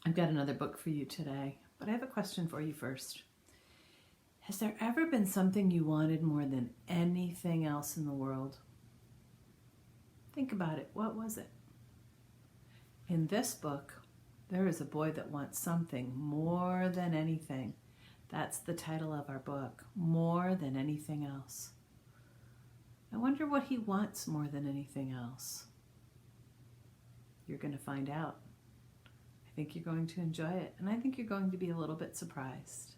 I've got another book for you today, but I have a question for you first. Has there ever been something you wanted more than anything else in the world? Think about it. What was it? In this book, there is a boy that wants something more than anything. That's the title of our book, More Than Anything Else. I wonder what he wants more than anything else. You're going to find out. I think you're going to enjoy it, and I think you're going to be a little bit surprised.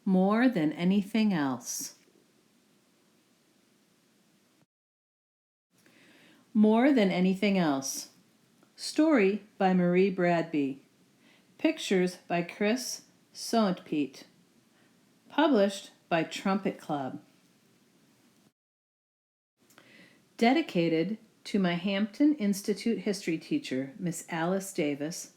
More than anything else. More Than Anything Else. Story by Marie Bradby. Pictures by Chris Soentpiet. Published by Trumpet Club. Dedicated to my Hampton Institute history teacher, Miss Alice Davis,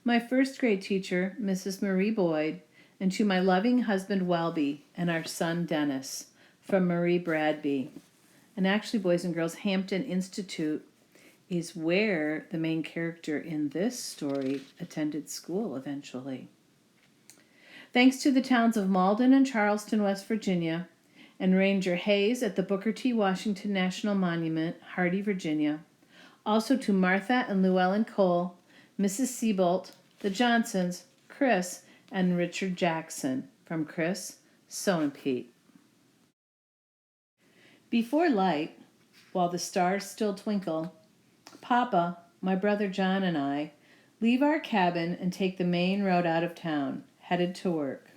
my first grade teacher, Mrs. Marie Boyd, and to my loving husband Welby and our son Dennis, from Marie Bradby. And actually, boys and girls, Hampton Institute is where the main character in this story attended school eventually. Thanks to the towns of Malden and Charleston, West Virginia, and Ranger Hayes at the Booker T. Washington National Monument, Hardy, Virginia. Also to Martha and Llewellyn Cole, Mrs. Seabolt, the Johnsons, Chris, and Richard Jackson, from Chris Soentpiet. Before light, while the stars still twinkle, Papa, my brother John, and I leave our cabin and take the main road out of town, headed to work.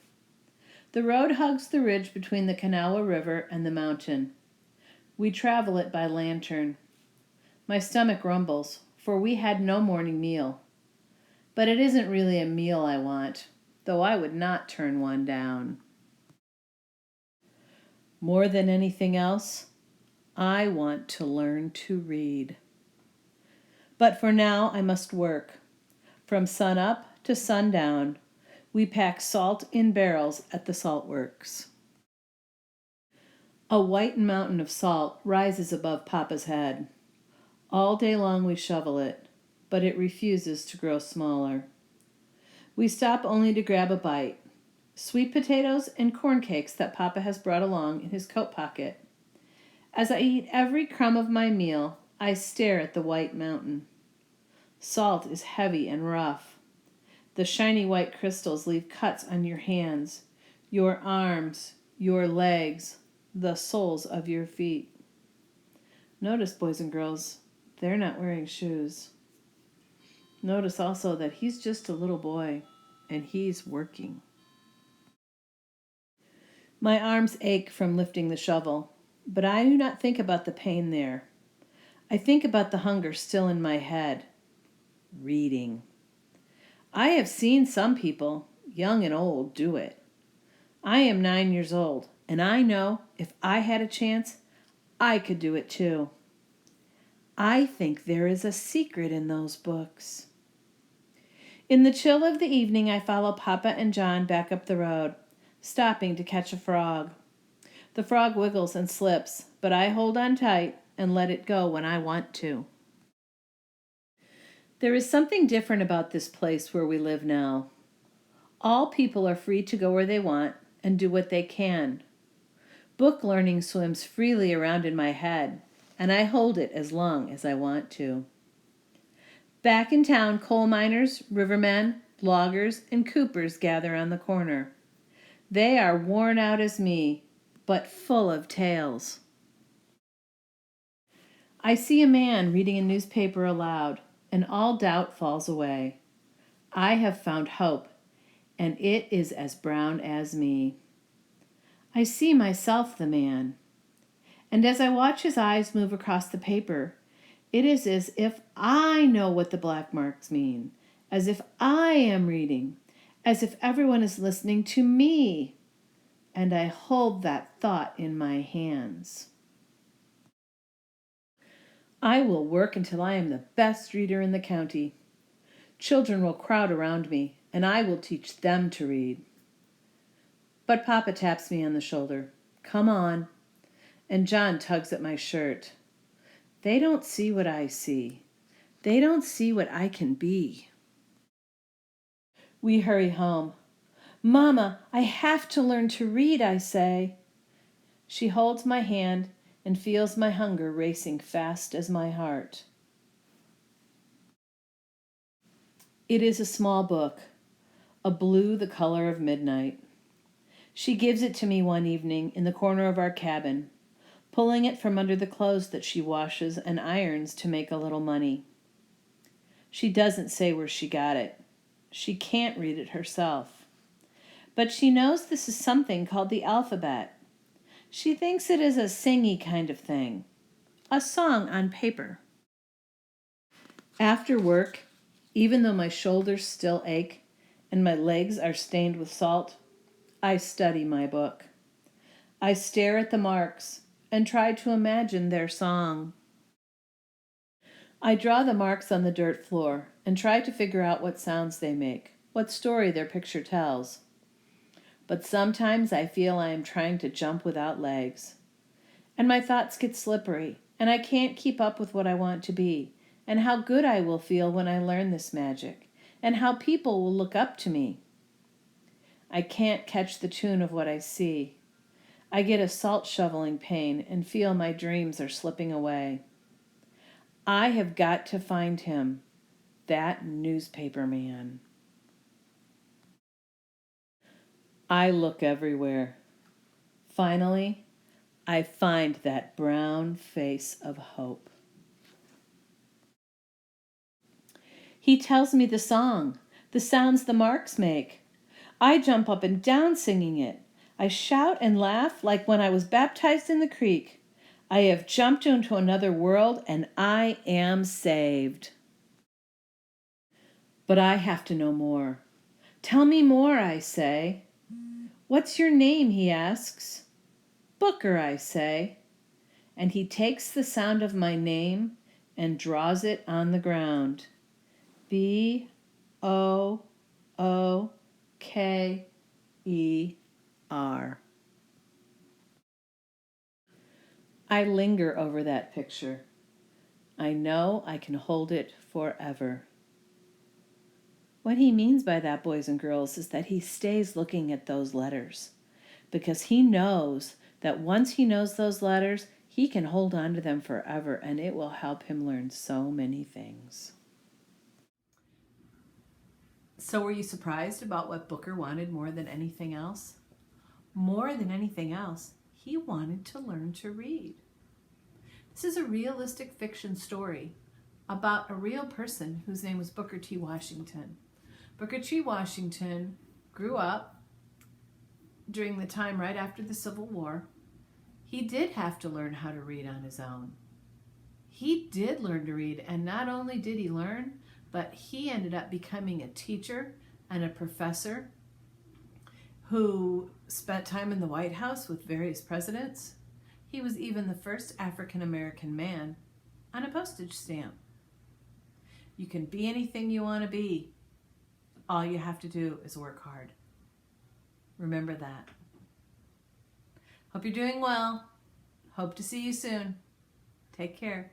The road hugs the ridge between the Kanawha River and the mountain. We travel it by lantern. My stomach rumbles, for we had no morning meal. But it isn't really a meal I want, though I would not turn one down. More than anything else, I want to learn to read. But for now, I must work. From sunup to sundown, we pack salt in barrels at the salt works. A white mountain of salt rises above Papa's head. All day long we shovel it, but it refuses to grow smaller. We stop only to grab a bite. Sweet potatoes and corn cakes that Papa has brought along in his coat pocket. As I eat every crumb of my meal, I stare at the white mountain. Salt is heavy and rough. The shiny white crystals leave cuts on your hands, your arms, your legs, the soles of your feet. Notice, boys and girls, they're not wearing shoes. Notice also that he's just a little boy, and he's working. My arms ache from lifting the shovel, but I do not think about the pain there. I think about the hunger still in my head. Reading. I have seen some people, young and old, do it. I am 9 years old, and I know if I had a chance, I could do it too. I think there is a secret in those books. In the chill of the evening, I follow Papa and John back up the road, stopping to catch a frog. The frog wiggles and slips, but I hold on tight and let it go when I want to. There is something different about this place where we live now. All people are free to go where they want and do what they can. Book learning swims freely around in my head, and I hold it as long as I want to. Back in town, coal miners, rivermen, loggers, and coopers gather on the corner. They are worn out as me, but full of tales. I see a man reading a newspaper aloud, and all doubt falls away. I have found hope, and it is as brown as me. I see myself the man, and as I watch his eyes move across the paper, it is as if I know what the black marks mean, as if I am reading, as if everyone is listening to me, and I hold that thought in my hands. I will work until I am the best reader in the county. Children will crowd around me, and I will teach them to read. But Papa taps me on the shoulder. Come on. And John tugs at my shirt. They don't see what I see. They don't see what I can be. We hurry home. Mama, I have to learn to read, I say. She holds my hand and feels my hunger racing fast as my heart. It is a small book, a blue the color of midnight. She gives it to me one evening in the corner of our cabin, pulling it from under the clothes that she washes and irons to make a little money. She doesn't say where she got it. She can't read it herself. But she knows this is something called the alphabet. She thinks it is a singy kind of thing, a song on paper. After work, even though my shoulders still ache and my legs are stained with salt, I study my book. I stare at the marks and try to imagine their song. I draw the marks on the dirt floor and try to figure out what sounds they make, what story their picture tells. But sometimes I feel I am trying to jump without legs. And my thoughts get slippery, and I can't keep up with what I want to be, and how good I will feel when I learn this magic, and how people will look up to me. I can't catch the tune of what I see. I get a salt shoveling pain and feel my dreams are slipping away. I have got to find him, that newspaper man. I look everywhere. Finally, I find that brown face of hope. He tells me the song, the sounds the marks make. I jump up and down singing it. I shout and laugh like when I was baptized in the creek. I have jumped into another world and I am saved. But I have to know more. Tell me more, I say. What's your name, he asks. Booker, I say. And he takes the sound of my name and draws it on the ground. Booker. I linger over that picture. I know I can hold it forever. What he means by that, boys and girls, is that he stays looking at those letters because he knows that once he knows those letters, he can hold on to them forever, and it will help him learn so many things. So were you surprised about what Booker wanted more than anything else? More than anything else, he wanted to learn to read. This is a realistic fiction story about a real person whose name was Booker T. Washington. Booker T. Washington grew up during the time right after the Civil War. He did have to learn how to read on his own. He did learn to read, and not only did he learn, but he ended up becoming a teacher and a professor who spent time in the White House with various presidents. He was even the first African-American man on a postage stamp. You can be anything you want to be. All you have to do is work hard. Remember that. Hope you're doing well. Hope to see you soon. Take care.